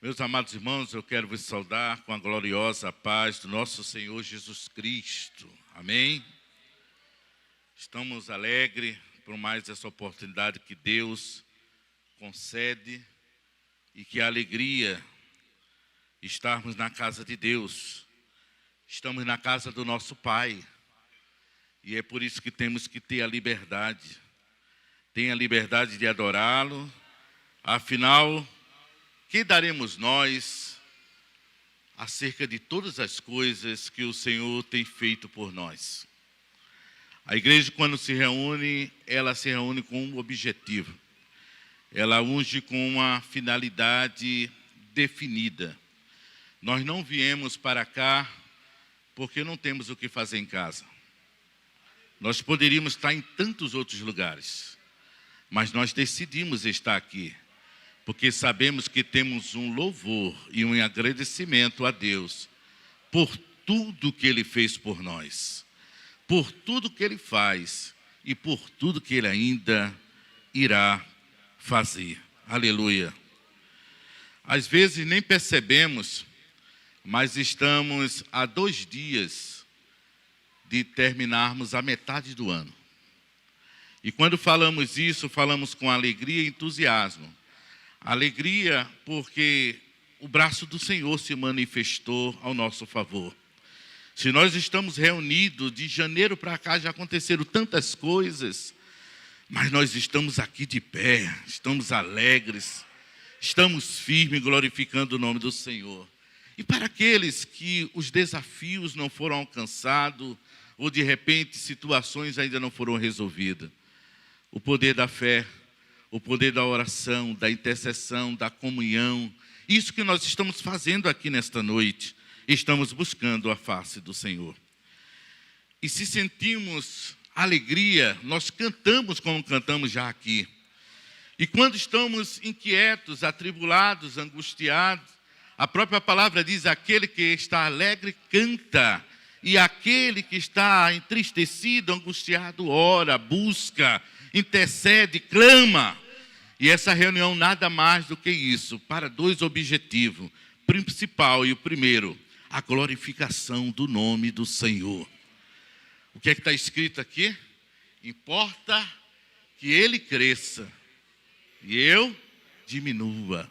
Meus amados irmãos, eu quero vos saudar com a gloriosa paz do nosso Senhor Jesus Cristo. Amém? Estamos alegres por mais essa oportunidade que Deus concede e que alegria estarmos na casa de Deus. Estamos na casa do nosso Pai e é por isso que temos que ter a liberdade. Tem a liberdade de adorá-lo, afinal, que daremos nós acerca de todas as coisas que o Senhor tem feito por nós? A igreja, quando se reúne, ela se reúne com um objetivo. Ela unge com uma finalidade definida. Nós não viemos para cá porque não temos o que fazer em casa. Nós poderíamos estar em tantos outros lugares, mas nós decidimos estar aqui porque sabemos que temos um louvor e um agradecimento a Deus por tudo que Ele fez por nós, por tudo que Ele faz e por tudo que Ele ainda irá fazer. Aleluia. Às vezes nem percebemos, mas estamos a 2 dias de terminarmos a metade do ano. E quando falamos isso, falamos com alegria e entusiasmo. Alegria porque o braço do Senhor se manifestou ao nosso favor. Se nós estamos reunidos, de janeiro para cá já aconteceram tantas coisas, mas nós estamos aqui de pé, estamos alegres, estamos firmes glorificando o nome do Senhor. E para aqueles que os desafios não foram alcançados, ou de repente situações ainda não foram resolvidas, o poder da fé, o poder da oração, da intercessão, da comunhão, isso que nós estamos fazendo aqui nesta noite, estamos buscando a face do Senhor. E se sentimos alegria, nós cantamos como cantamos já aqui. E quando estamos inquietos, atribulados, angustiados, a própria palavra diz, aquele que está alegre canta, e aquele que está entristecido, angustiado, ora, busca, intercede, clama. E essa reunião nada mais do que isso, para 2 objetivos. Principal e o primeiro, a glorificação do nome do Senhor. O que é que está escrito aqui? Importa que Ele cresça e eu diminua.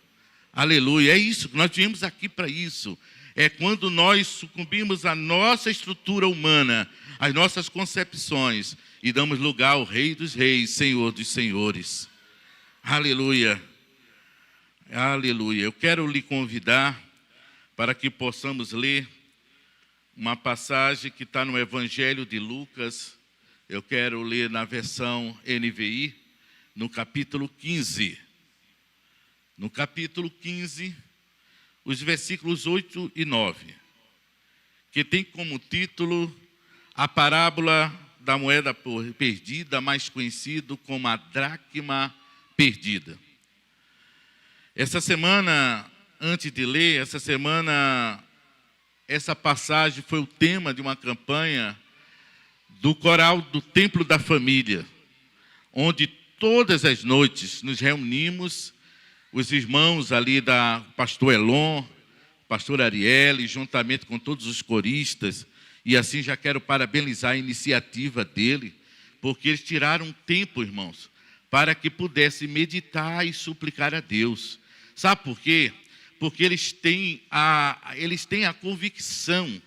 Aleluia, é isso, nós viemos aqui para isso. É quando nós sucumbimos à nossa estrutura humana, às nossas concepções, e damos lugar ao Rei dos Reis, Senhor dos Senhores. Aleluia. Aleluia. Eu quero lhe convidar para que possamos ler uma passagem que está no Evangelho de Lucas. Eu quero ler na versão NVI, no capítulo 15. No capítulo 15, os versículos 8 e 9, que tem como título a parábola da moeda perdida, mais conhecido como a dracma perdida. Essa semana, antes de ler, essa passagem foi o tema de uma campanha do coral do Templo da Família, onde todas as noites nos reunimos, os irmãos ali da pastor Elon, pastor Arielle, juntamente com todos os coristas, e assim já quero parabenizar a iniciativa dele, porque eles tiraram um tempo, irmãos, para que pudesse meditar e suplicar a Deus. Sabe por quê? Porque eles têm a convicção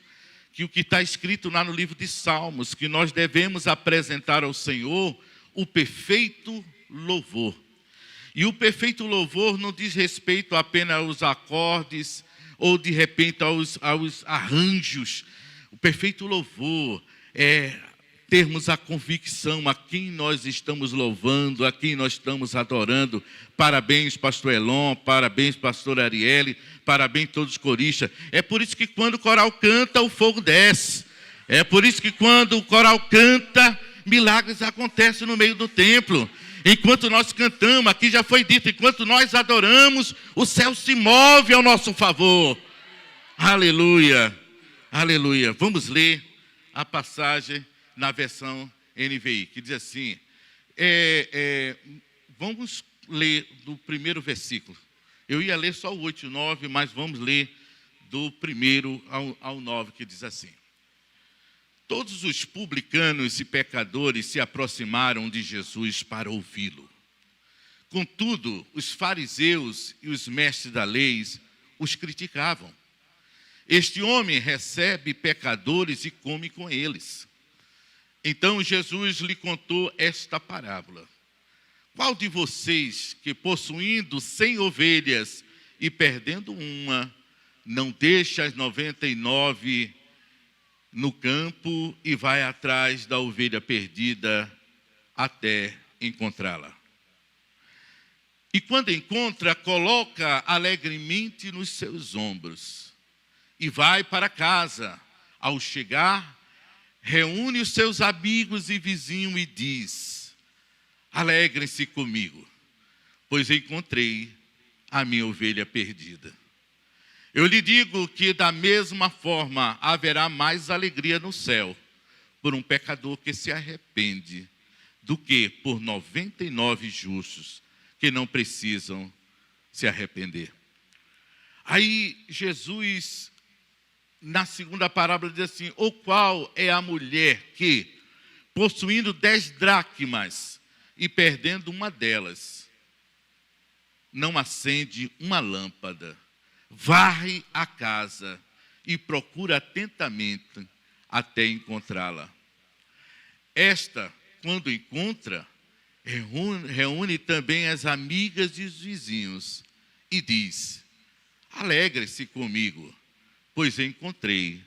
que o que está escrito lá no livro de Salmos, que nós devemos apresentar ao Senhor o perfeito louvor. E o perfeito louvor não diz respeito apenas aos acordes ou de repente aos arranjos. O perfeito louvor é termos a convicção a quem nós estamos louvando, a quem nós estamos adorando. Parabéns, pastor Elon, parabéns, pastor Arielle, parabéns todos os coristas. É por isso que quando o coral canta, o fogo desce. É por isso que quando o coral canta, milagres acontecem no meio do templo. Enquanto nós cantamos, aqui já foi dito, enquanto nós adoramos, o céu se move ao nosso favor. Aleluia, aleluia. Vamos ler a passagem na versão NVI, que diz assim, vamos ler do primeiro versículo. Eu ia ler só o 8 e o 9, mas vamos ler do 1 ao 9, que diz assim: Todos os publicanos e pecadores se aproximaram de Jesus para ouvi-lo. Contudo, os fariseus e os mestres da lei os criticavam. Este homem recebe pecadores e come com eles. Então Jesus lhe contou esta parábola: Qual de vocês que, possuindo 100 ovelhas e perdendo uma, não deixa as 99 no campo e vai atrás da ovelha perdida até encontrá-la? E quando encontra, coloca alegremente nos seus ombros e vai para casa. Ao chegar, reúne os seus amigos e vizinhos e diz: Alegrem-se comigo, pois encontrei a minha ovelha perdida. Eu lhe digo que da mesma forma haverá mais alegria no céu por um pecador que se arrepende do que por 99 justos que não precisam se arrepender. Aí Jesus, na segunda parábola, diz assim: Ou qual é a mulher que, possuindo 10 dracmas e perdendo uma delas, não acende uma lâmpada, varre a casa e procura atentamente até encontrá-la? Esta, quando encontra, reúne também as amigas e os vizinhos e diz: Alegre-se comigo, pois encontrei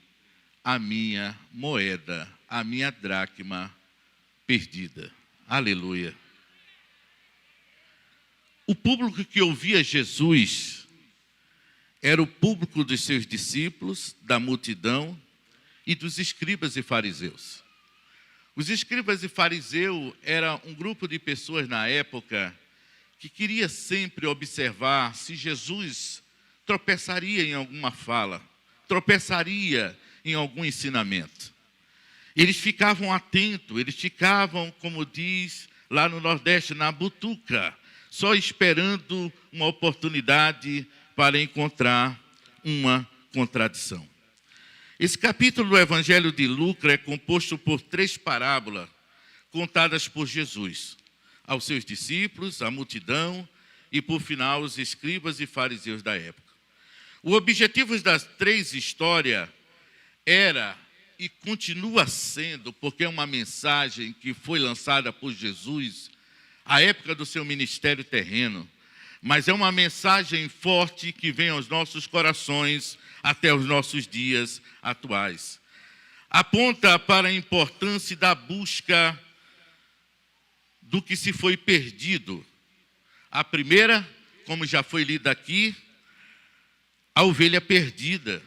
a minha moeda, a minha dracma perdida. Aleluia. O público que ouvia Jesus era o público dos seus discípulos, da multidão e dos escribas e fariseus. Os escribas e fariseus eram um grupo de pessoas na época que queria sempre observar se Jesus tropeçaria em alguma fala, tropeçaria em algum ensinamento. Eles ficavam atentos, eles ficavam, como diz lá no Nordeste, na butuca, só esperando uma oportunidade para encontrar uma contradição. Esse capítulo do Evangelho de Lucas é composto por 3 parábolas contadas por Jesus aos seus discípulos, à multidão e, por final, os escribas e fariseus da época. O objetivo das 3 histórias era e continua sendo, porque é uma mensagem que foi lançada por Jesus à época do seu ministério terreno, mas é uma mensagem forte que vem aos nossos corações até os nossos dias atuais. Aponta para a importância da busca do que se foi perdido. A primeira, como já foi lida aqui, a ovelha perdida.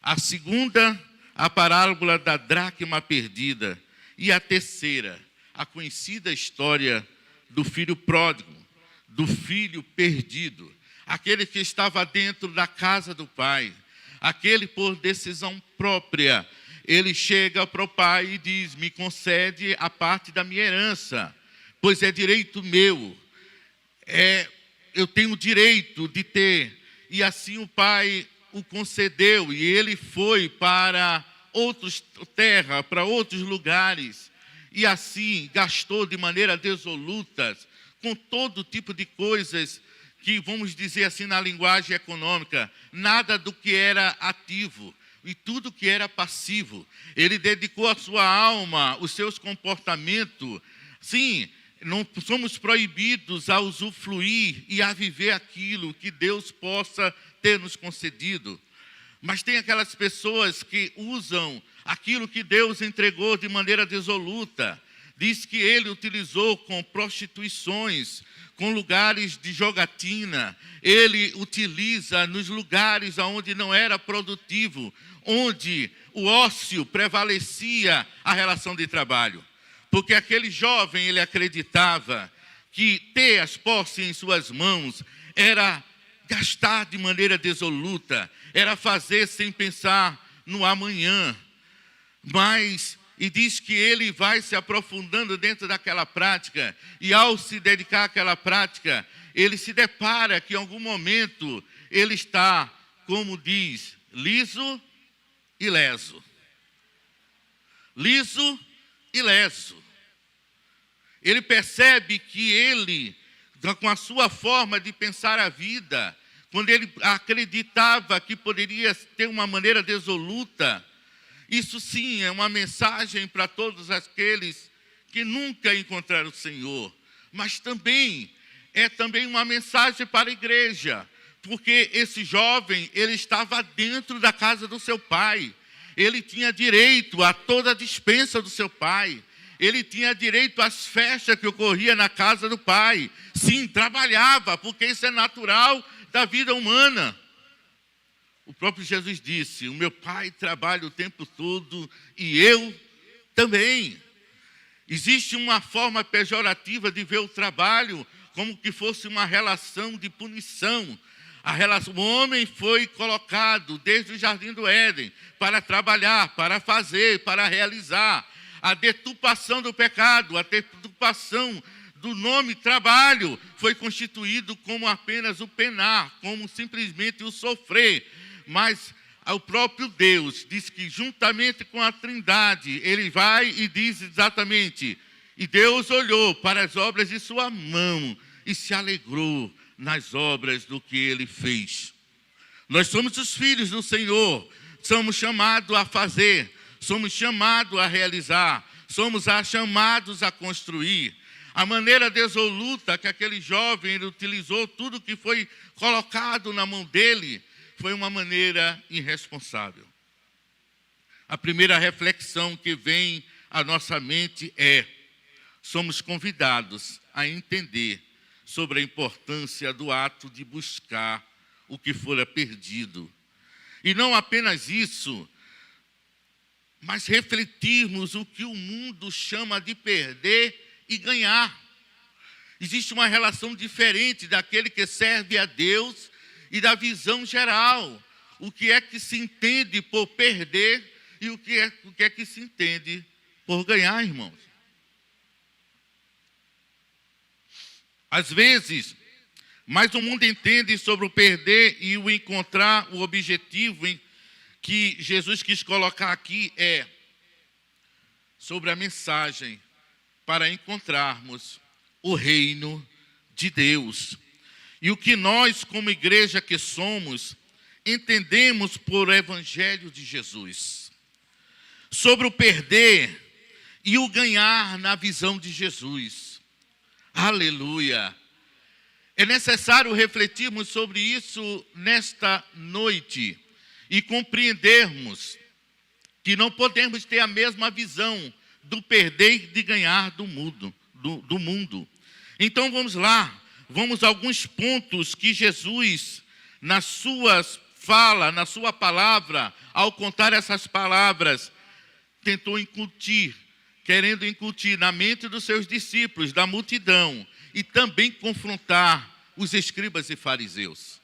A segunda, a parábola da dracma perdida. E a terceira, a conhecida história do filho pródigo, do filho perdido, aquele que estava dentro da casa do pai, aquele por decisão própria, ele chega para o pai e diz: me concede a parte da minha herança, pois é direito meu, eu tenho direito de ter. E assim o pai o concedeu, e ele foi para outras terras, para outros lugares, e assim gastou de maneira dissoluta, com todo tipo de coisas que, vamos dizer assim na linguagem econômica, nada do que era ativo e tudo que era passivo. Ele dedicou a sua alma, os seus comportamentos. Sim, não somos proibidos a usufruir e a viver aquilo que Deus possa ter nos concedido. Mas tem aquelas pessoas que usam aquilo que Deus entregou de maneira dissoluta. Diz que ele utilizou com prostituições, com lugares de jogatina. Ele utiliza nos lugares onde não era produtivo, onde o ócio prevalecia a relação de trabalho. Porque aquele jovem, ele acreditava que ter as posses em suas mãos era gastar de maneira dissoluta, era fazer sem pensar no amanhã. Mas e diz que ele vai se aprofundando dentro daquela prática, e ao se dedicar àquela prática, ele se depara que em algum momento ele está, como diz, liso e leso. Liso e leso. Ele percebe que ele, com a sua forma de pensar a vida, quando ele acreditava que poderia ter uma maneira dissoluta, isso sim é uma mensagem para todos aqueles que nunca encontraram o Senhor, mas também é uma mensagem para a igreja, porque esse jovem, ele estava dentro da casa do seu pai, ele tinha direito a toda a despensa do seu pai, ele tinha direito às festas que ocorriam na casa do pai. Sim, trabalhava, porque isso é natural da vida humana. O próprio Jesus disse, o meu pai trabalha o tempo todo e eu também. Existe uma forma pejorativa de ver o trabalho como que fosse uma relação de punição. O homem foi colocado desde o Jardim do Éden para trabalhar, para fazer, para realizar. A deturpação do pecado, a deturpação do nome trabalho foi constituído como apenas o penar, como simplesmente o sofrer. Mas o próprio Deus diz que juntamente com a Trindade, ele vai e diz exatamente, e Deus olhou para as obras de sua mão e se alegrou nas obras do que ele fez. Nós somos os filhos do Senhor, somos chamados a fazer, somos chamados a realizar, somos chamados a construir. A maneira dissoluta que aquele jovem ele utilizou tudo que foi colocado na mão dele foi uma maneira irresponsável. A primeira reflexão que vem à nossa mente é: somos convidados a entender sobre a importância do ato de buscar o que fora perdido. E não apenas isso, mas refletirmos o que o mundo chama de perder e ganhar. Existe uma relação diferente daquele que serve a Deus e da visão geral. O que é que se entende por perder e o que é que se entende por ganhar, irmãos? Às vezes, mas o mundo entende sobre o perder e o encontrar. O objetivo que Jesus quis colocar aqui é sobre a mensagem para encontrarmos o reino de Deus. E o que nós, como igreja que somos, entendemos por evangelho de Jesus. Sobre o perder e o ganhar na visão de Jesus. Aleluia! É necessário refletirmos sobre isso nesta noite e compreendermos que não podemos ter a mesma visão do perder e de ganhar do mundo. Então vamos lá, vamos a alguns pontos que Jesus, na sua fala, na sua palavra, ao contar essas palavras, tentou incutir, querendo incutir na mente dos seus discípulos, da multidão, e também confrontar os escribas e fariseus.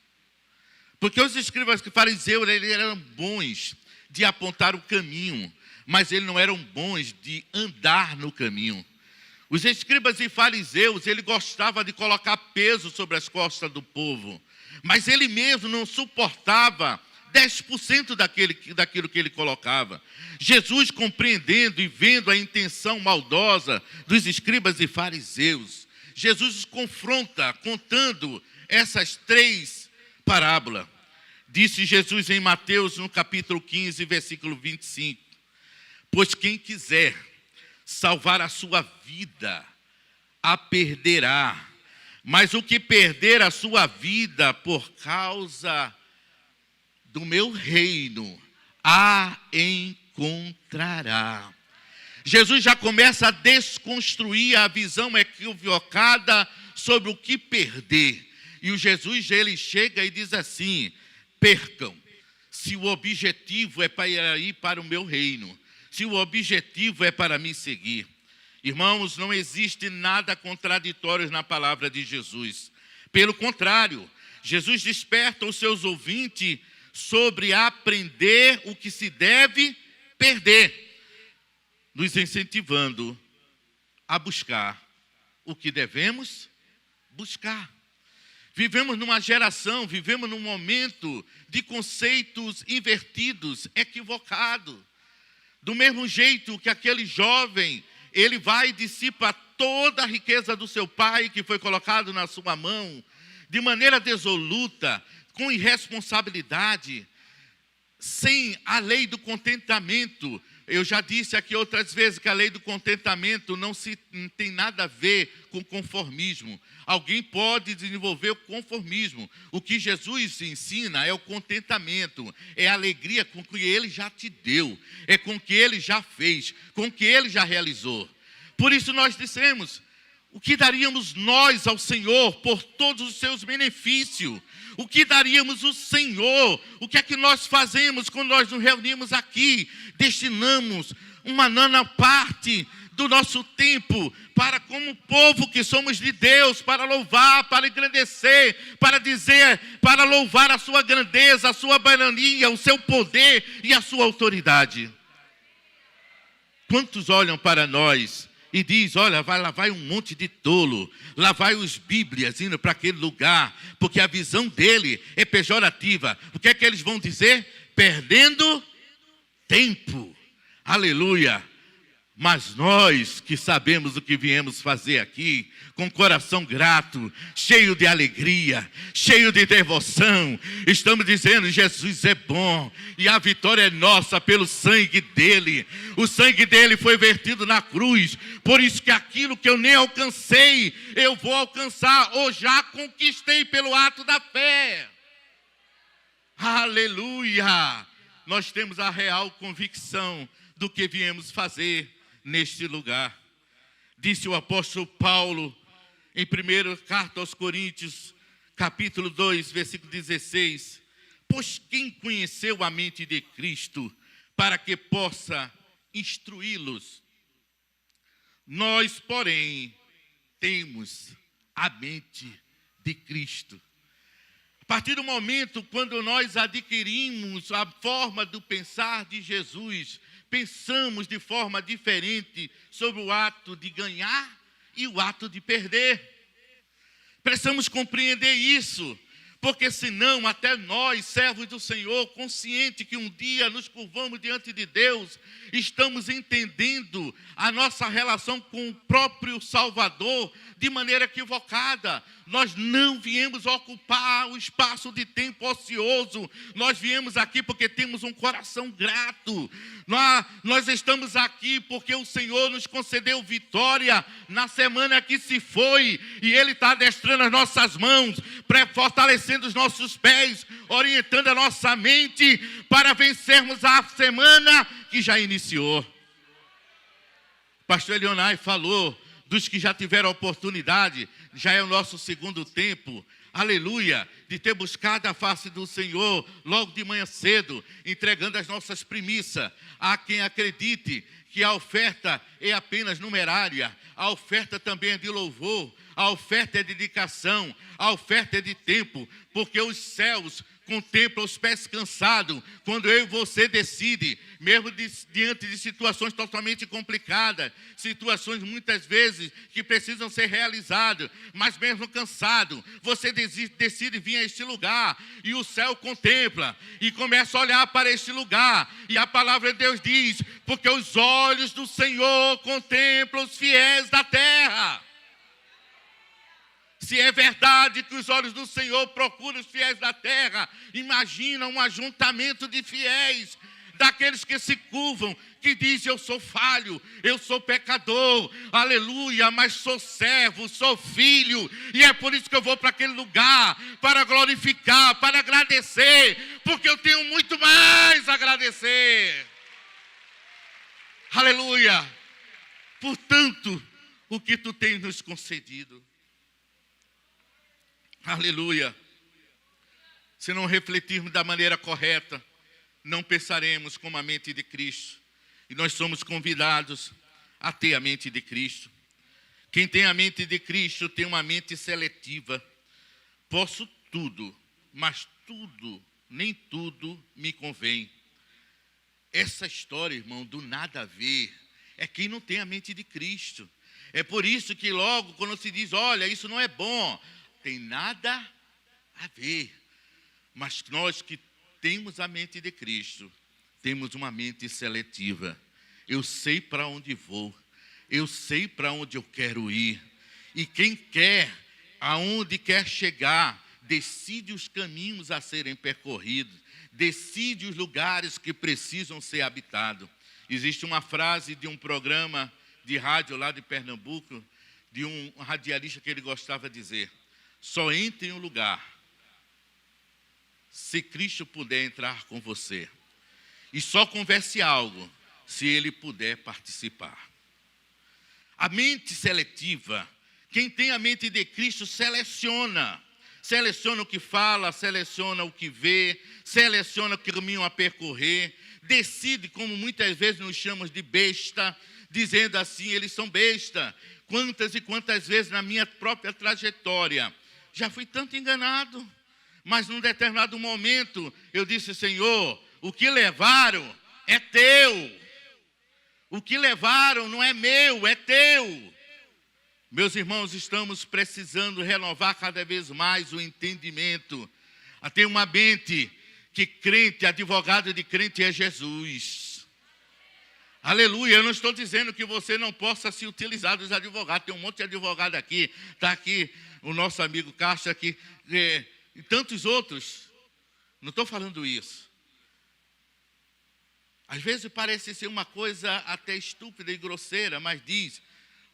Porque os escribas e fariseus, eles eram bons de apontar o caminho, mas eles não eram bons de andar no caminho. Os escribas e fariseus, ele gostava de colocar peso sobre as costas do povo, mas ele mesmo não suportava 10% daquilo que ele colocava. Jesus, compreendendo e vendo a intenção maldosa dos escribas e fariseus, Jesus os confronta contando essas 3 parábolas. Disse Jesus em Mateus, no capítulo 15, versículo 25, pois quem quiser salvar a sua vida, a perderá. Mas o que perder a sua vida por causa do meu reino, a encontrará. Jesus já começa a desconstruir a visão equivocada sobre o que perder. E o Jesus, ele chega e diz assim: percam, se o objetivo é para ir para o meu reino, se o objetivo é para me seguir. Irmãos, não existe nada contraditório na palavra de Jesus. Pelo contrário, Jesus desperta os seus ouvintes sobre aprender o que se deve perder. nos incentivando a buscar o que devemos buscar. Vivemos numa geração, vivemos num momento de conceitos invertidos, equivocados. Do mesmo jeito que aquele jovem, ele vai e dissipa toda a riqueza do seu pai que foi colocado na sua mão, de maneira desoluta, com irresponsabilidade, sem a lei do contentamento. Eu já disse aqui outras vezes que a lei do contentamento não tem nada a ver com conformismo. Alguém pode desenvolver o conformismo. O que Jesus ensina é o contentamento, é a alegria com que Ele já te deu, é com o que Ele já fez, com o que Ele já realizou. Por isso nós dissemos, o que daríamos nós ao Senhor por todos os seus benefícios? O que daríamos ao Senhor? O que é que nós fazemos quando nós nos reunimos aqui? Destinamos uma nona parte do nosso tempo para, como povo que somos de Deus, para louvar, para engrandecer, para dizer, para louvar a sua grandeza, a sua soberania, o seu poder e a sua autoridade. Quantos olham para nós e diz, olha, lá vai um monte de tolo, lá vai os bíblias indo para aquele lugar, porque a visão dele é pejorativa. O que é que eles vão dizer? Perdendo tempo. Aleluia. Mas nós que sabemos o que viemos fazer aqui, com coração grato, cheio de alegria, cheio de devoção, estamos dizendo, Jesus é bom, e a vitória é nossa pelo sangue dele. O sangue dele foi vertido na cruz, por isso que aquilo que eu nem alcancei, eu vou alcançar, ou já conquistei pelo ato da fé. Aleluia! Nós temos a real convicção do que viemos fazer neste lugar. Disse o apóstolo Paulo em 1 carta aos Coríntios, capítulo 2, versículo 16: pois quem conheceu a mente de Cristo para que possa instruí-los? Nós, porém, temos a mente de Cristo. A partir do momento quando nós adquirimos a forma do pensar de Jesus, pensamos de forma diferente sobre o ato de ganhar e o ato de perder. Precisamos compreender isso, porque senão até nós, servos do Senhor, consciente que um dia nos curvamos diante de Deus, estamos entendendo a nossa relação com o próprio Salvador de maneira equivocada. Nós não viemos ocupar o espaço de tempo ocioso. Nós viemos aqui porque temos um coração grato. Nós estamos aqui porque o Senhor nos concedeu vitória na semana que se foi. E Ele está adestrando as nossas mãos, fortalecendo os nossos pés, orientando a nossa mente para vencermos a semana que já iniciou. Pastor Elionai falou dos que já tiveram a oportunidade, já é o nosso segundo tempo, aleluia, de ter buscado a face do Senhor logo de manhã cedo, entregando as nossas primícias. Há quem acredite que a oferta é apenas numerária, a oferta também é de louvor, a oferta é de dedicação, a oferta é de tempo, porque os céus contemplam os pés cansados quando eu e você decide, mesmo diante de situações totalmente complicadas, situações muitas vezes que precisam ser realizadas, mas mesmo cansado, você decide vir a este lugar, e o céu contempla, e começa a olhar para este lugar, e a palavra de Deus diz, porque os olhos do Senhor contemplam os fiéis da terra. Se é verdade que os olhos do Senhor procuram os fiéis da terra, imagina um ajuntamento de fiéis, daqueles que se curvam, que dizem, eu sou falho, eu sou pecador, aleluia, mas sou servo, sou filho, e é por isso que eu vou para aquele lugar, para glorificar, para agradecer, porque eu tenho muito mais a agradecer. Aleluia. Portanto, o que tu tens nos concedido. Aleluia. Se não refletirmos da maneira correta, não pensaremos como a mente de Cristo. E nós somos convidados a ter a mente de Cristo. Quem tem a mente de Cristo tem uma mente seletiva. Posso tudo, mas tudo, nem tudo me convém. Essa história, irmão, do nada a ver, é quem não tem a mente de Cristo. É por isso que logo quando se diz, olha, isso não é bom, tem nada a ver. Mas nós que temos a mente de Cristo, temos uma mente seletiva. Eu sei para onde vou, eu sei para onde eu quero ir. E quem quer, aonde quer chegar, decide os caminhos a serem percorridos, decide os lugares que precisam ser habitados. Existe uma frase de um programa de rádio lá de Pernambuco, de um radialista que ele gostava de dizer: só entre em um lugar se Cristo puder entrar com você. E só converse algo se ele puder participar. A mente seletiva, quem tem a mente de Cristo seleciona. Seleciona o que fala, seleciona o que vê, seleciona o caminho a percorrer, decide, como muitas vezes nos chamamos de besta, dizendo assim, eles são besta. Quantas e quantas vezes na minha própria trajetória, já fui tanto enganado, mas num determinado momento eu disse, Senhor, o que levaram é teu. O que levaram não é meu, é teu. Meus irmãos, estamos precisando renovar cada vez mais o entendimento. Tem uma mente que crente, advogado de crente é Jesus. Aleluia, eu não estou dizendo que você não possa se utilizar dos advogados. Tem um monte de advogado aqui, está aqui o nosso amigo Castro aqui, e tantos outros. Não estou falando isso. Às vezes parece ser uma coisa até estúpida e grosseira, mas diz,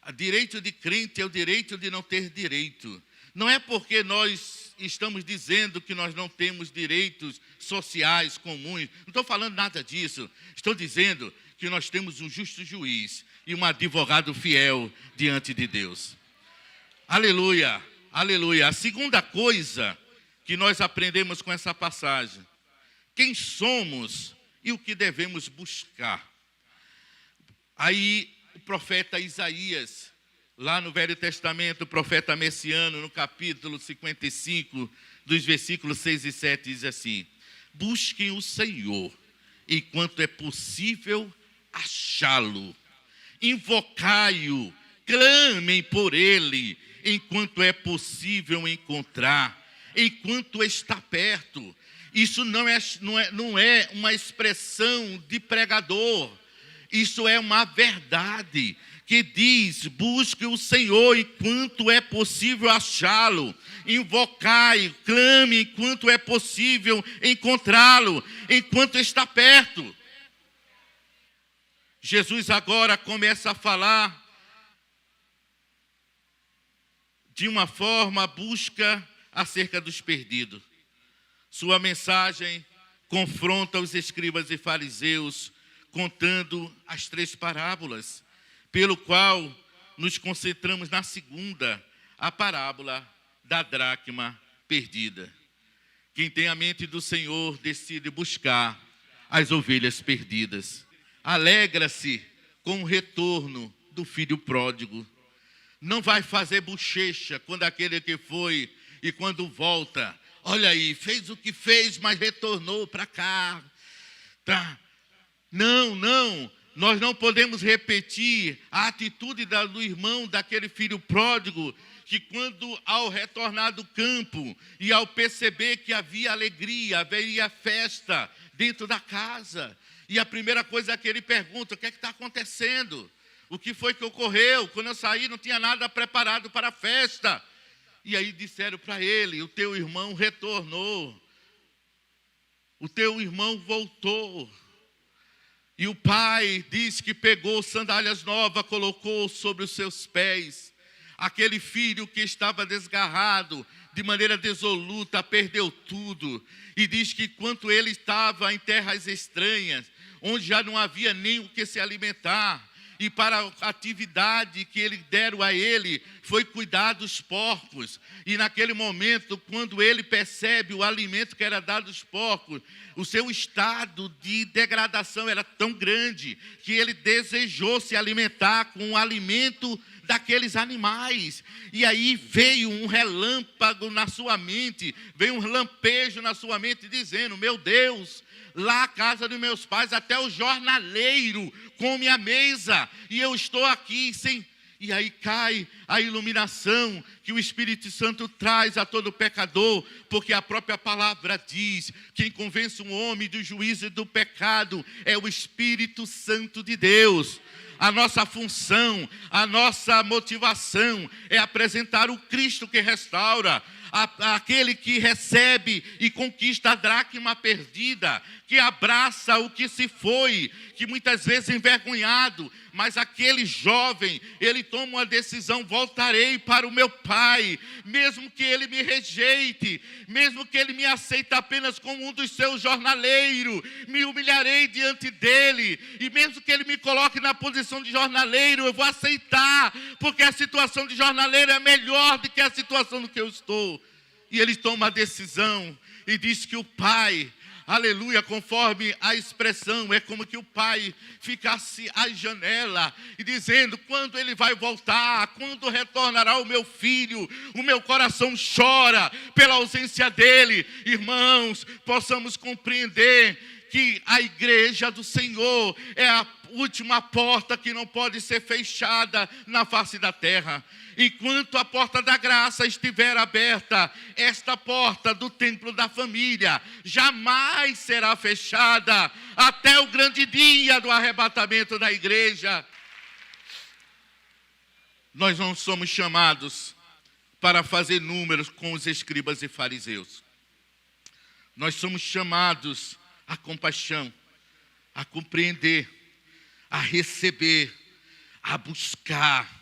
o direito de crente é o direito de não ter direito. Não é porque nós estamos dizendo que nós não temos direitos sociais comuns. Não estou falando nada disso. Estou dizendo que nós temos um justo juiz e um advogado fiel diante de Deus. Aleluia, aleluia. A segunda coisa que nós aprendemos com essa passagem, quem somos e o que devemos buscar. Aí o profeta Isaías, lá no Velho Testamento, o profeta messiano, no capítulo 55, dos versículos 6 e 7, diz assim, busquem o Senhor, enquanto é possível achá-lo. Invocai-o, clamem por ele, enquanto é possível encontrar, enquanto está perto. Isso não é uma expressão de pregador, isso é uma verdade que diz, busque o Senhor enquanto é possível achá-lo, invocai, clame enquanto é possível encontrá-lo, enquanto está perto. Jesus agora começa a falar de uma forma, busca acerca dos perdidos. Sua mensagem confronta os escribas e fariseus, contando as 3 parábolas, pelo qual nos concentramos na segunda, a parábola da dracma perdida. Quem tem a mente do Senhor decide buscar as ovelhas perdidas. Alegra-se com o retorno do filho pródigo. Não vai fazer bochecha quando aquele que foi e quando volta, olha aí, fez o que fez, mas retornou para cá. Tá? Não, nós não podemos repetir a atitude do irmão daquele filho pródigo, que quando ao retornar do campo e ao perceber que havia alegria, havia festa dentro da casa, e a primeira coisa que ele pergunta, o que é que está acontecendo? O que foi que ocorreu? Quando eu saí não tinha nada preparado para a festa. E aí disseram para ele, o teu irmão retornou, o teu irmão voltou. E o pai disse que pegou sandálias novas, colocou sobre os seus pés. Aquele filho que estava desgarrado, de maneira dissoluta, perdeu tudo. E diz que enquanto ele estava em terras estranhas, onde já não havia nem o que se alimentar, e para a atividade que eles deram a ele, foi cuidar dos porcos. E naquele momento, quando ele percebe o alimento que era dado aos porcos, o seu estado de degradação era tão grande, que ele desejou se alimentar com o alimento daqueles animais. E aí veio um relâmpago na sua mente, veio um lampejo na sua mente dizendo: meu Deus, lá a casa dos meus pais, até o jornaleiro come à mesa, e eu estou aqui sem... E aí cai a iluminação que o Espírito Santo traz a todo pecador, porque a própria palavra diz: quem convence um homem do juízo e do pecado é o Espírito Santo de Deus. A nossa função, a nossa motivação é apresentar o Cristo que restaura, aquele que recebe e conquista a dracma perdida, que abraça o que se foi, que muitas vezes envergonhado, mas aquele jovem, ele toma uma decisão: voltarei para o meu pai, mesmo que ele me rejeite, mesmo que ele me aceite apenas como um dos seus jornaleiros, me humilharei diante dele, e mesmo que ele me coloque na posição de jornaleiro, eu vou aceitar, porque a situação de jornaleiro é melhor do que a situação no que eu estou. E ele toma a decisão e diz que o pai, aleluia, conforme a expressão, é como que o pai ficasse à janela e dizendo: quando ele vai voltar, quando retornará o meu filho? O meu coração chora pela ausência dele. Irmãos, possamos compreender que a igreja do Senhor é a última porta que não pode ser fechada na face da terra. Enquanto a porta da graça estiver aberta, esta porta do templo da família jamais será fechada até o grande dia do arrebatamento da igreja. Nós não somos chamados para fazer números com os escribas e fariseus. Nós somos chamados à compaixão, a compreender, a receber, a buscar,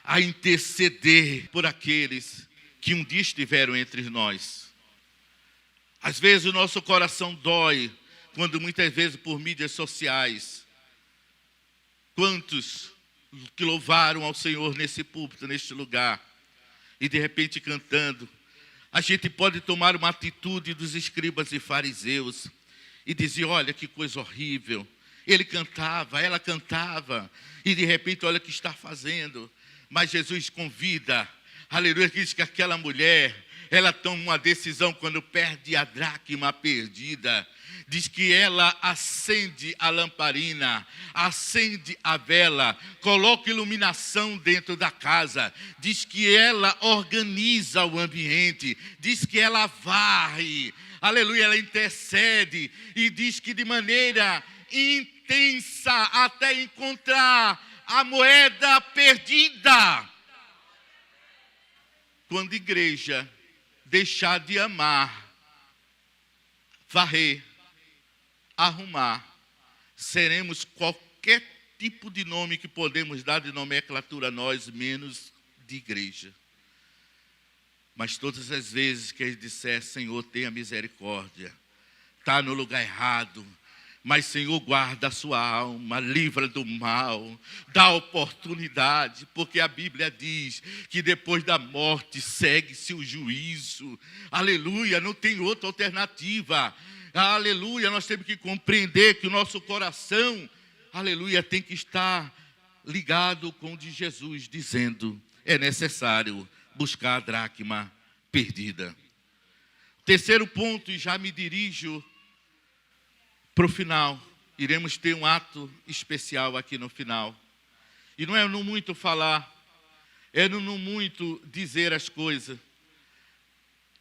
a interceder por aqueles que um dia estiveram entre nós. Às vezes o nosso coração dói quando muitas vezes por mídias sociais, quantos que louvaram ao Senhor nesse púlpito, neste lugar, e de repente cantando, a gente pode tomar uma atitude dos escribas e fariseus e dizer: olha que coisa horrível, ele cantava, ela cantava, e de repente olha o que está fazendo. Mas Jesus convida, aleluia, diz que aquela mulher, ela toma uma decisão quando perde a dracma perdida. Diz que ela acende a lamparina, acende a vela, coloca iluminação dentro da casa. Diz que ela organiza o ambiente, diz que ela varre, aleluia, ela intercede. E diz que de maneira intensa até encontrar a moeda perdida. Quando a igreja deixar de amar, varrer, arrumar, seremos qualquer tipo de nome que podemos dar de nomenclatura nós, menos de igreja. Mas todas as vezes que ele disser: Senhor, tenha misericórdia, está no lugar errado, mas Senhor, guarda a sua alma, livra do mal, dá oportunidade, porque a Bíblia diz que depois da morte segue-se o juízo. Aleluia, não tem outra alternativa. Aleluia, nós temos que compreender que o nosso coração, aleluia, tem que estar ligado com o de Jesus, dizendo: é necessário buscar a dracma perdida. Terceiro ponto, e já me dirijo para o final, iremos ter um ato especial aqui no final. E não é no muito falar, é no muito dizer as coisas,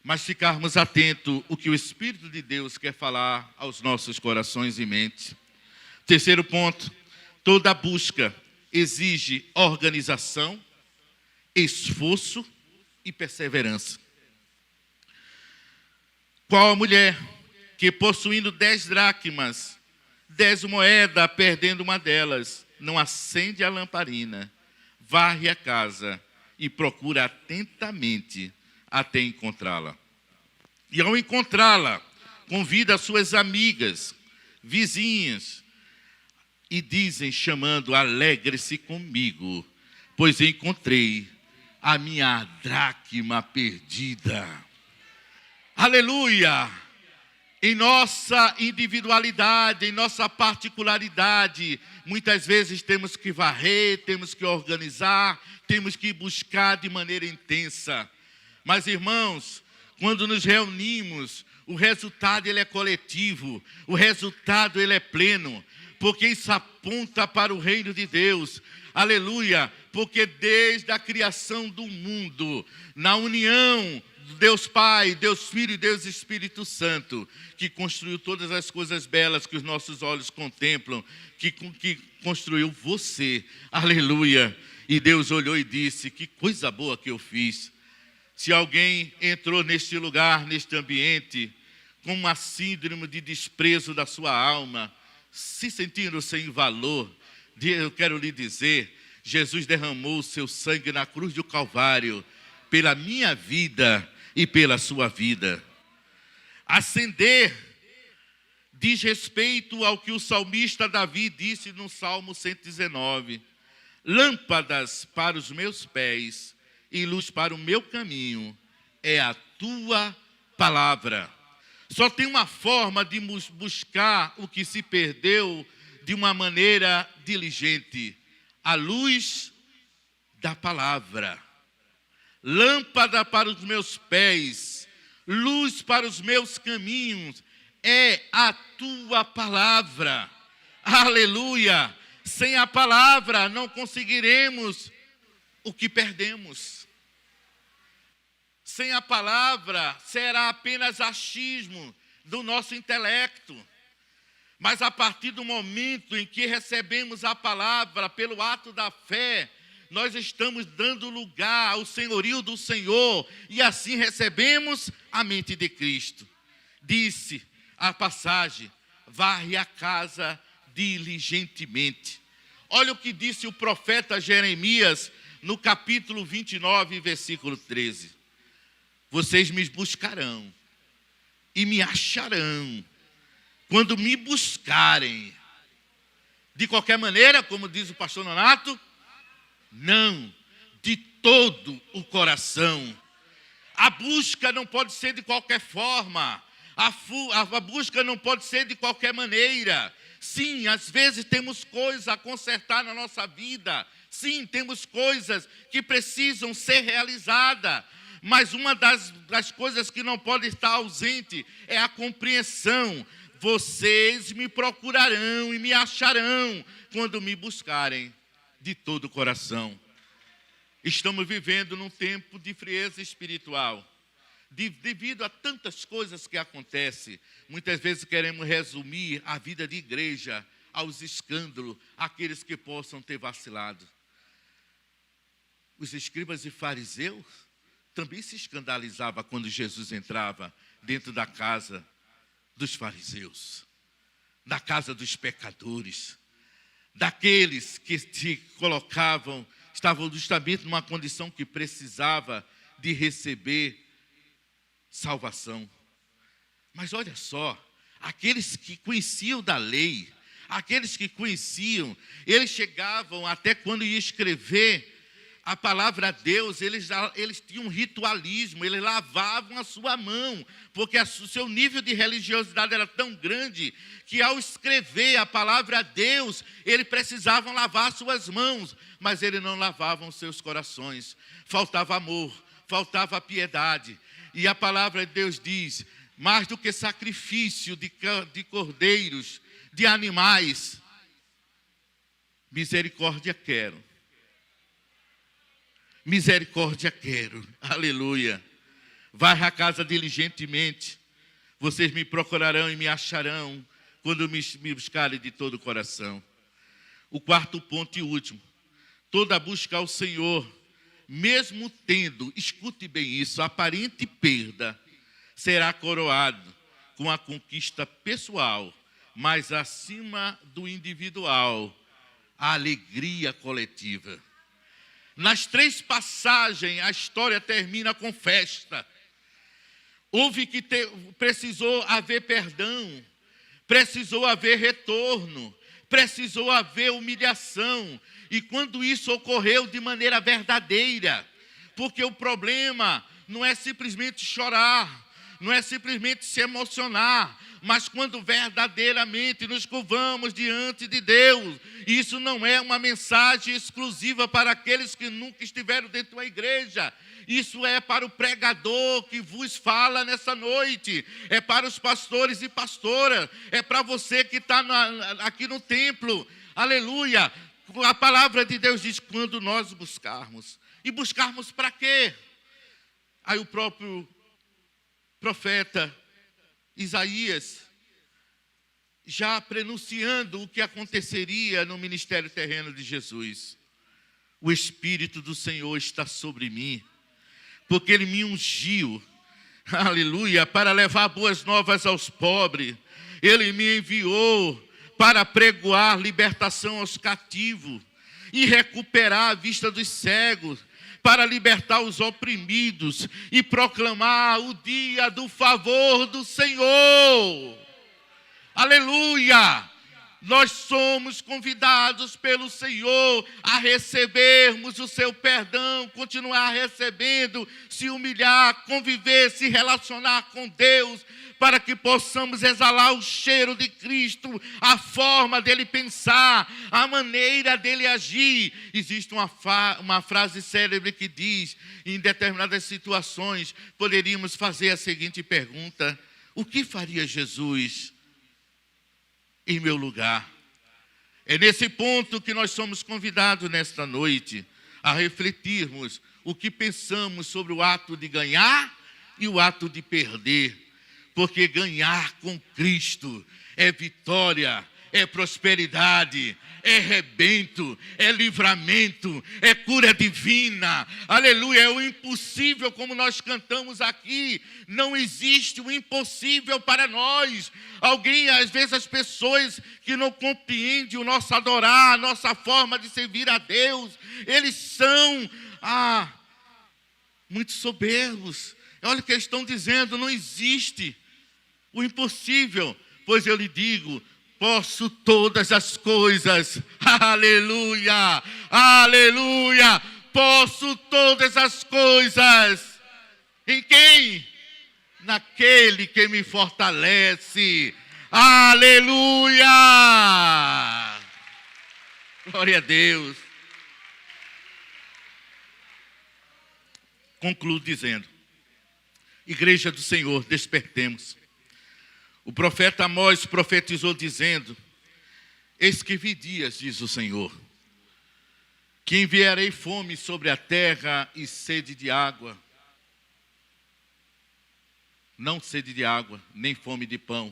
mas ficarmos atentos ao que o Espírito de Deus quer falar aos nossos corações e mentes. Terceiro ponto, toda busca exige organização, esforço e perseverança. Qual a mulher que, possuindo 10 dracmas, 10 moedas, perdendo uma delas, não acende a lamparina, varre a casa e procura atentamente até encontrá-la? E ao encontrá-la, convida as suas amigas, vizinhas, e dizem, chamando: alegre-se comigo, pois encontrei a minha dracma perdida. Aleluia! Em nossa individualidade, em nossa particularidade, muitas vezes temos que varrer, temos que organizar, temos que buscar de maneira intensa. Mas, irmãos, quando nos reunimos, o resultado ele é coletivo, o resultado ele é pleno, porque isso aponta para o reino de Deus. Aleluia! Porque desde a criação do mundo, na união Deus Pai, Deus Filho e Deus Espírito Santo, que construiu todas as coisas belas que os nossos olhos contemplam, que construiu você, aleluia. E Deus olhou e disse, que coisa boa que eu fiz. Se alguém entrou neste lugar, neste ambiente, com uma síndrome de desprezo da sua alma, se sentindo sem valor, eu quero lhe dizer, Jesus derramou o seu sangue na cruz do Calvário, pela minha vida e pela sua vida. Acender diz respeito ao que o salmista Davi disse no Salmo 119. Lâmpadas para os meus pés e luz para o meu caminho é a tua palavra. Só tem uma forma de buscar o que se perdeu de uma maneira diligente. A luz da palavra. Lâmpada para os meus pés, luz para os meus caminhos, é a tua palavra. Aleluia! Sem a palavra não conseguiremos o que perdemos. Sem a palavra será apenas achismo do nosso intelecto. Mas a partir do momento em que recebemos a palavra pelo ato da fé, nós estamos dando lugar ao senhorio do Senhor e assim recebemos a mente de Cristo. Disse a passagem, varre a casa diligentemente. Olha o que disse o profeta Jeremias no capítulo 29, versículo 13. Vocês me buscarão e me acharão quando me buscarem. De qualquer maneira, como diz o pastor Nonato, não, de todo o coração. A busca não pode ser de qualquer forma. A busca não pode ser de qualquer maneira. Sim, às vezes temos coisas a consertar na nossa vida. Sim, temos coisas que precisam ser realizadas. Mas uma das coisas que não pode estar ausente é a compreensão. Vocês me procurarão e me acharão quando me buscarem de todo o coração. Estamos vivendo num tempo de frieza espiritual. Devido a tantas coisas que acontecem, muitas vezes queremos resumir a vida de igreja aos escândalos, aqueles que possam ter vacilado. Os escribas e fariseus também se escandalizavam quando Jesus entrava dentro da casa dos fariseus, da casa dos pecadores, daqueles que se colocavam, estavam justamente numa condição que precisava de receber salvação. Mas olha só, aqueles que conheciam da lei, aqueles que conheciam, eles chegavam até quando ia escrever a palavra de Deus, eles tinham um ritualismo, eles lavavam a sua mão, porque o seu nível de religiosidade era tão grande, que ao escrever a palavra de Deus, eles precisavam lavar suas mãos, mas eles não lavavam seus corações. Faltava amor, faltava piedade. E a palavra de Deus diz, mais do que sacrifício de cordeiros, de animais, misericórdia quero. Misericórdia quero, aleluia. Varre a casa diligentemente, vocês me procurarão e me acharão, quando me buscarem de todo o coração. O quarto ponto e último, toda busca ao Senhor, mesmo tendo, escute bem isso, aparente perda, será coroado com a conquista pessoal, mas acima do individual, a alegria coletiva. Nas 3 passagens, a história termina com festa. Precisou haver perdão, precisou haver retorno, precisou haver humilhação. E quando isso ocorreu de maneira verdadeira, porque o problema não é simplesmente chorar, não é simplesmente se emocionar, mas quando verdadeiramente nos curvamos diante de Deus. Isso não é uma mensagem exclusiva para aqueles que nunca estiveram dentro de uma igreja. Isso é para o pregador que vos fala nessa noite. É para os pastores e pastoras. É para você que está aqui no templo. Aleluia. A palavra de Deus diz, quando nós buscarmos. E buscarmos para quê? Aí o próprio profeta Isaías, já prenunciando o que aconteceria no ministério terreno de Jesus. O Espírito do Senhor está sobre mim, porque Ele me ungiu, aleluia, para levar boas novas aos pobres. Ele me enviou para pregoar libertação aos cativos e recuperar a vista dos cegos, para libertar os oprimidos e proclamar o dia do favor do Senhor. Aleluia! Nós somos convidados pelo Senhor a recebermos o seu perdão, continuar recebendo, se humilhar, conviver, se relacionar com Deus, para que possamos exalar o cheiro de Cristo, a forma dele pensar, a maneira dele agir. Existe uma frase célebre que diz, em determinadas situações, poderíamos fazer a seguinte pergunta: o que faria Jesus em meu lugar? É nesse ponto que nós somos convidados nesta noite a refletirmos o que pensamos sobre o ato de ganhar e o ato de perder. Porque ganhar com Cristo é vitória, é prosperidade, é rebento, é livramento, é cura divina. Aleluia, é o impossível, como nós cantamos aqui. Não existe o impossível para nós. Às vezes as pessoas que não compreendem o nosso adorar, a nossa forma de servir a Deus, eles são muito soberbos. Olha o que eles estão dizendo, não existe o impossível, pois eu lhe digo, posso todas as coisas, aleluia, aleluia, posso todas as coisas, em quem? Naquele que me fortalece, aleluia, glória a Deus. Concluo dizendo, Igreja do Senhor, despertemos. O profeta Amós profetizou dizendo, eis que vi dias, diz o Senhor, que enviarei fome sobre a terra e sede de água. Não sede de água, nem fome de pão,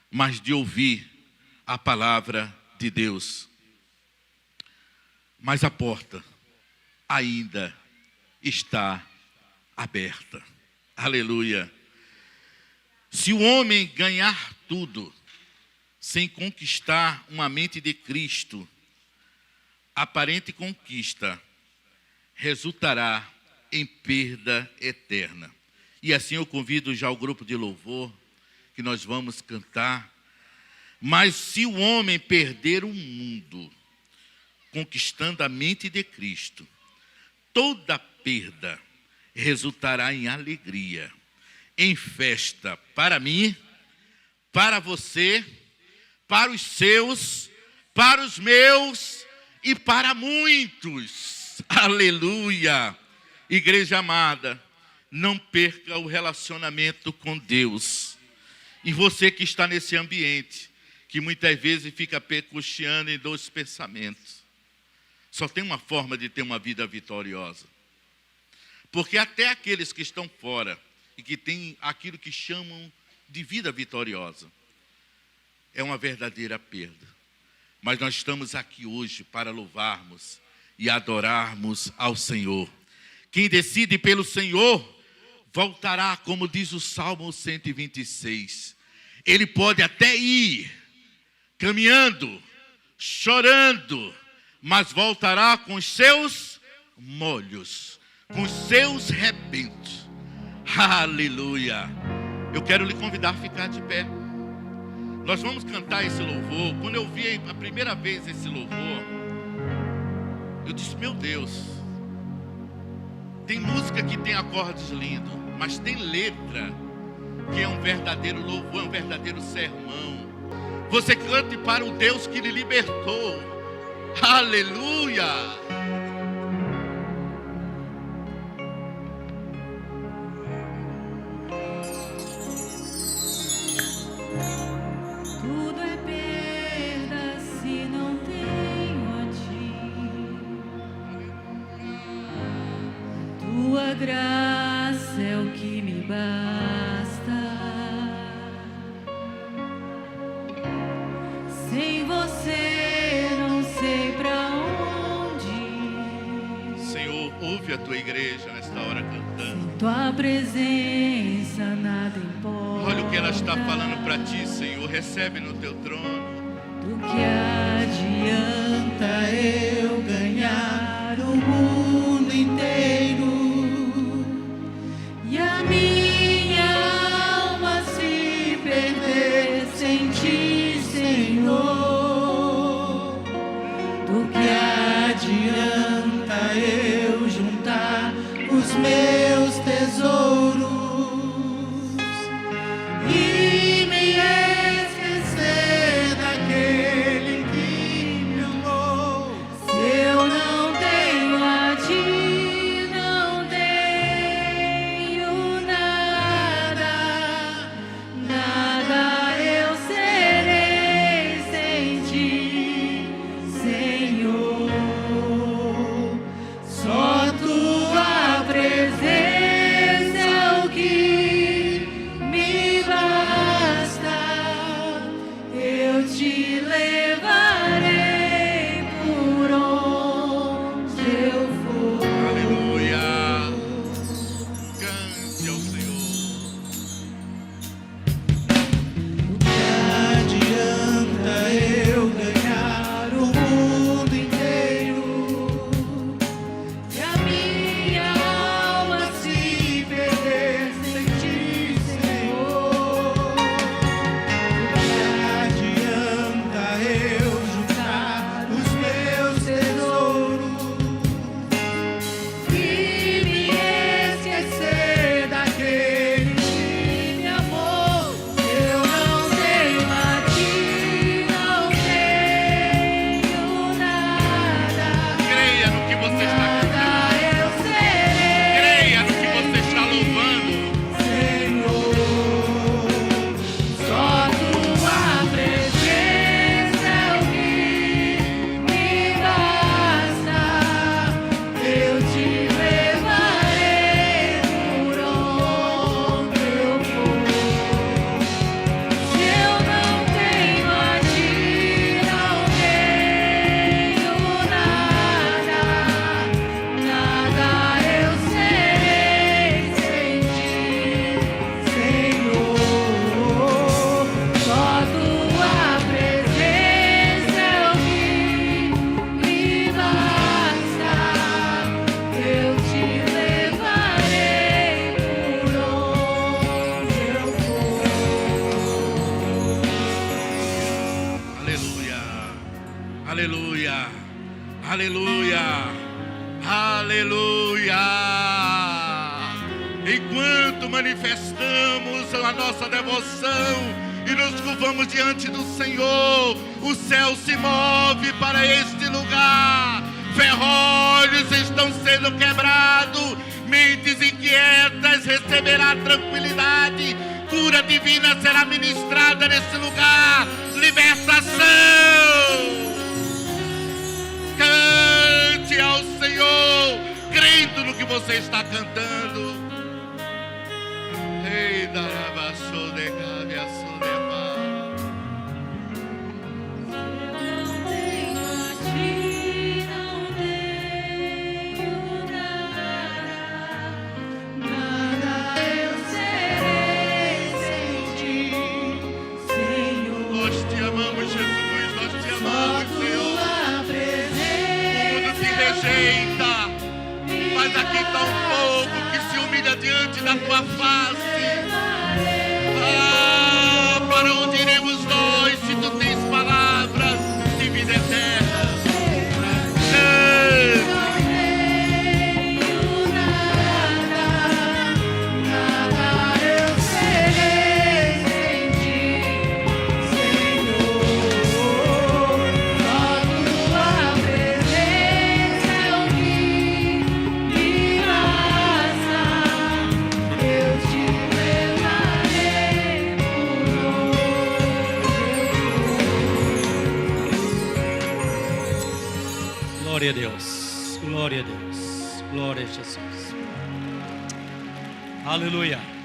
mas de ouvir a palavra de Deus. Mas a porta ainda está aberta. Aleluia. Se o homem ganhar tudo, sem conquistar uma mente de Cristo, a aparente conquista resultará em perda eterna. E assim eu convido já o grupo de louvor, que nós vamos cantar. Mas se o homem perder o mundo, conquistando a mente de Cristo, toda perda resultará em alegria, em festa para mim, para você, para os seus, para os meus e para muitos. Aleluia! Igreja amada, não perca o relacionamento com Deus. E você que está nesse ambiente, que muitas vezes fica peculiando em dois pensamentos. Só tem uma forma de ter uma vida vitoriosa. Porque até aqueles que estão fora e que têm aquilo que chamam de vida vitoriosa, é uma verdadeira perda. Mas nós estamos aqui hoje para louvarmos e adorarmos ao Senhor. Quem decide pelo Senhor voltará, como diz o Salmo 126. Ele pode até ir caminhando, chorando, mas voltará com os seus molhos, com os seus rebentos. Aleluia! Eu quero lhe convidar a ficar de pé. Nós vamos cantar esse louvor. Quando eu vi a primeira vez esse louvor, eu disse, meu Deus, tem música que tem acordes lindos, mas tem letra que é um verdadeiro louvor, um verdadeiro sermão. Você cante para o Deus que lhe libertou. Aleluia! Tudo é perda se não tenho a ti. Tua graça é o que me basta. Sem você não sei pra onde. Senhor, ouve a tua igreja nesta hora cantando. Tua presença nada importa. Olha o que ela está falando para ti, Senhor. Recebe no teu trono. Do que adianta eu ganhar o mundo inteiro e a minha alma se perder sem ti, Senhor? Do que adianta eu juntar os meus tesouros e me esquecer daquele que me amou? Se eu não tenho a ti, não tenho nada, nada eu serei sem ti, Senhor. Só tua presença é o que me basta. Eu te levarei por onde eu for. Aleluia! Cante ao Senhor. O que adianta eu ganhar o mundo inteiro e a minha alma se perder sem ti, Senhor? O que adianta eu juntar os meus tesouros e me esquecer daquele que me amou? Eu não tenho a ti, não tenho nada, Creia no que você está cantando. nada eu serei, Creia no que você está louvando. Senhor. Só tua presença é o que me basta. Eu te levarei por onde eu for. Se eu não tenho a ti, não tenho nada, nada eu serei sem ti, Senhor. Só tua presença é o que me basta. Eu te levarei por onde eu for. Aleluia! Aleluia! Aleluia! Aleluia! Enquanto manifestamos a nossa devoção e nos curvamos diante do Senhor, o céu se move para este lugar. Ferrolhos estão sendo quebrados, mentes inquietas receberá tranquilidade, cura divina será ministrada nesse lugar, libertação. Cante ao Senhor, crendo no que você está cantando. Ei, darabaçô de gávea, solema. Não tenho a ti, não tenho nada, nada eu serei sem ti, Senhor. Nós te amamos, Jesus, nós te amamos, Senhor. Tua presença Tudo te rejeita, mas aqui está um povo que se humilha diante da tua face. Ah, para onde iremos nós se tu tens palavras de vida eterna? Ei, não tenho nada, nada eu serei Glória a Deus. Glória a Deus. Glória a Jesus. Aleluia.